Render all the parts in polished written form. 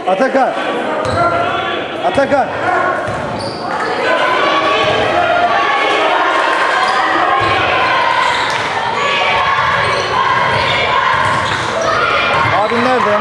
Atakan. Atakan. Abin nerede?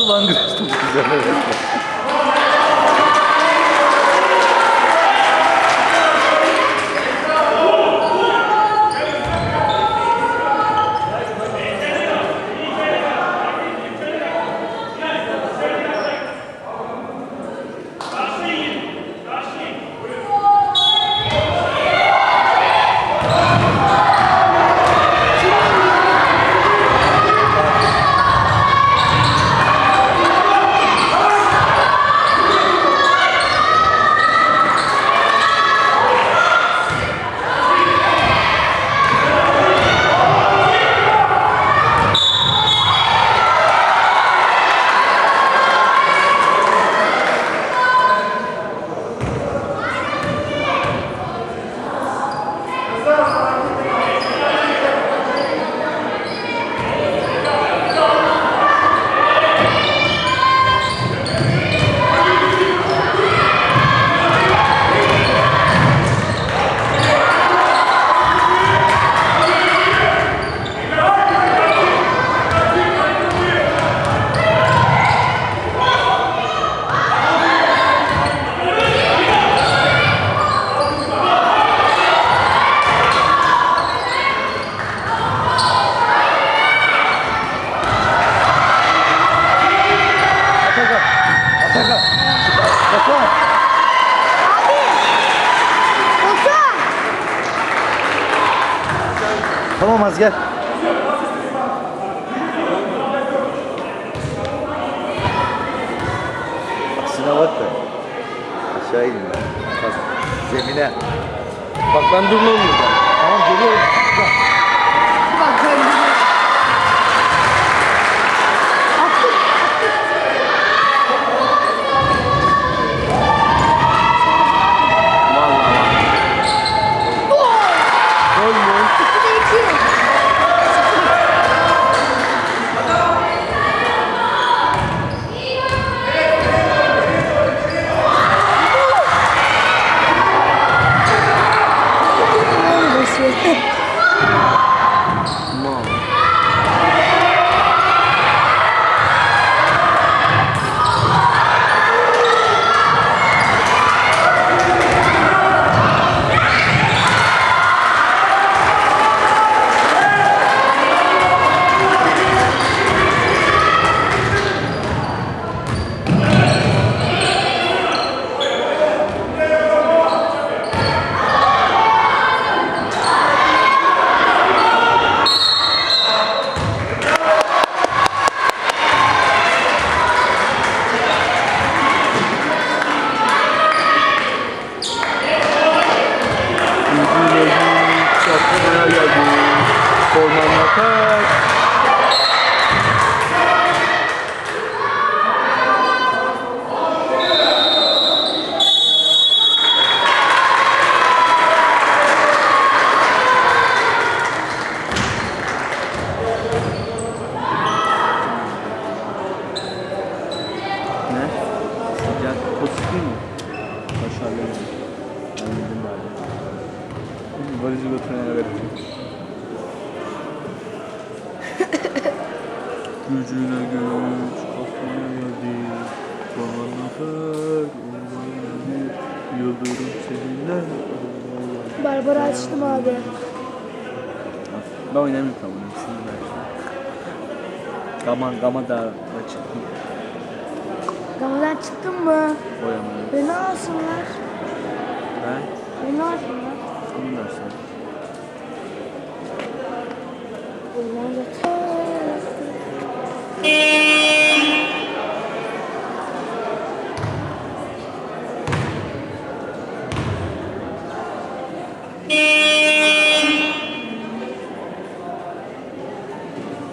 Ulan güreştim güzel. Tamam az gel. Aksine bak da. Aşağı inin ben. Bak zemine. Bak ben durmuyorum burada. Tamam geliyorum. Bak böyle. Attık. Vallahi. Gol mü? 2'de 2. Tamam. Çapkın'a geldi. Formanla tak. Ne? Sıcak pozitif mi? Başarılı. Anladım ben. Valizi götürene verelim. Gücüne güç, kafana geldi. Bana ver olmayı, yıldırım seninle. Barbara açtım abi. Ben oynamıyorum tamam. İkisini de açtım. Gama da çıktım. Gamadan çıktın mı? Oynamıyorum. Beni alsınlar. Ben Beni alsınlar. bunu versem. Onlar da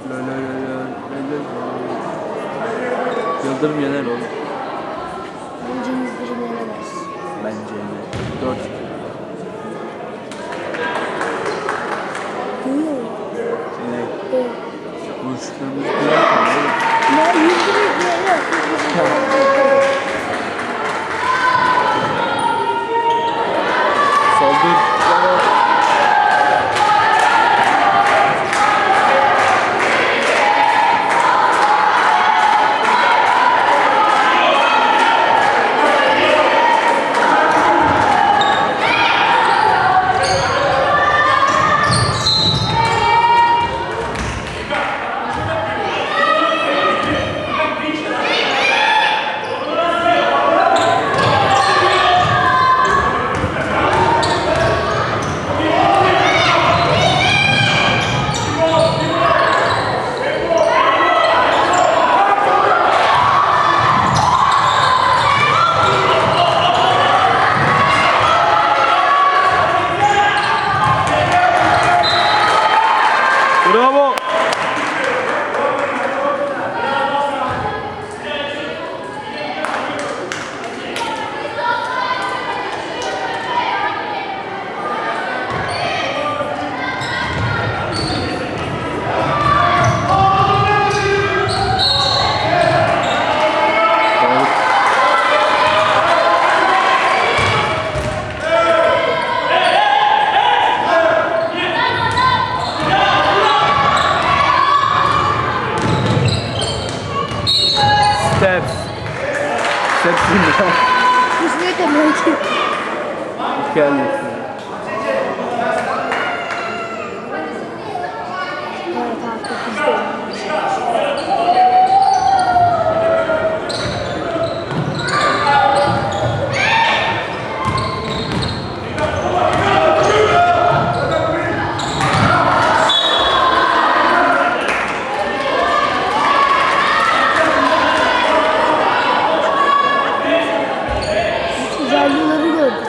La la la la la la la. Yıldırım yener oğlum. bence 101'in yenemez. Bence yener. 4. Duyuyor musun? Ne? Evet. Boşluklarımız bir yapalım oğlum. Ya 101'in yenemez. Saldır. Bravo. Steps. Steps değil mi? Kesinlikle belki. Geldi. Evet artık bizde. Güzellikleri gördük.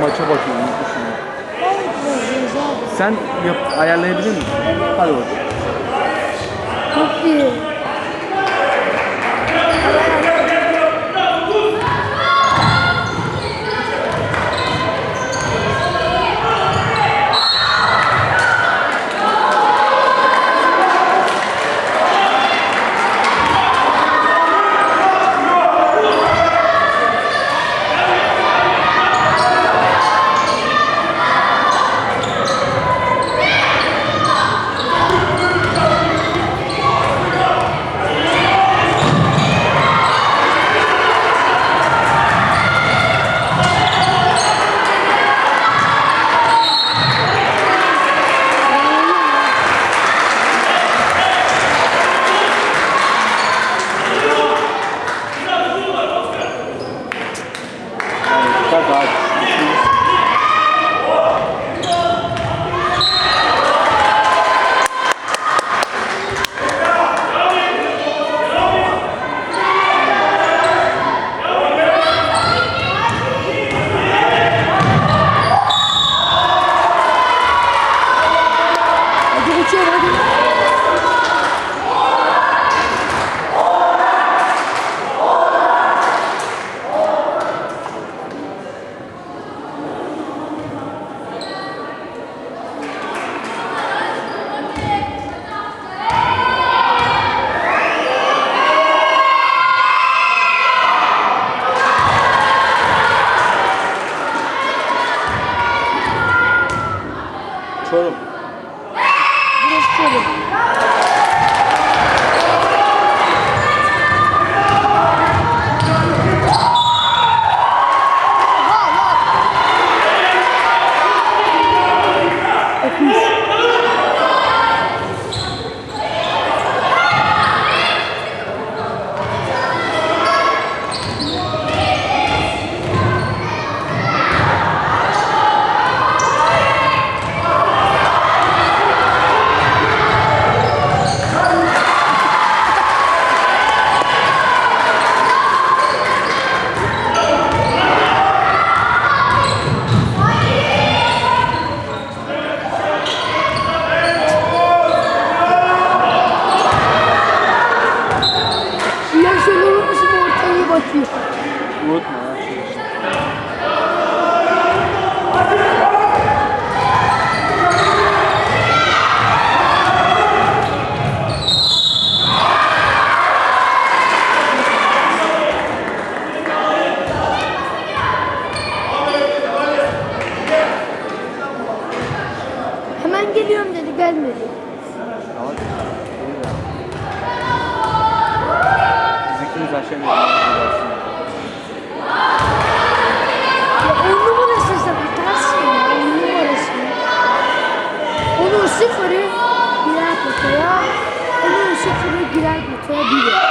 maça bakıyorum. Unutmuşum ya. Biraz abi. Sen ayarlayabilir misin? Hadi bakalım. Çok iyi. Bak abi. Hadi uçuyor hadi. Çorum. Burası şöyle. Oha lan. Öpüş. Ya şöyle olur musun ortayı bakıyor. Unutma ya. Şey işte. Hemen geliyorum dedi gelmedi. Ama iyi ya. Biz ikimiz aşamayız. Ya 10 numarası ise atarsın ya 10 numarası. Onun sıfırı girer potaya. Onun sıfırı girer potaya biri.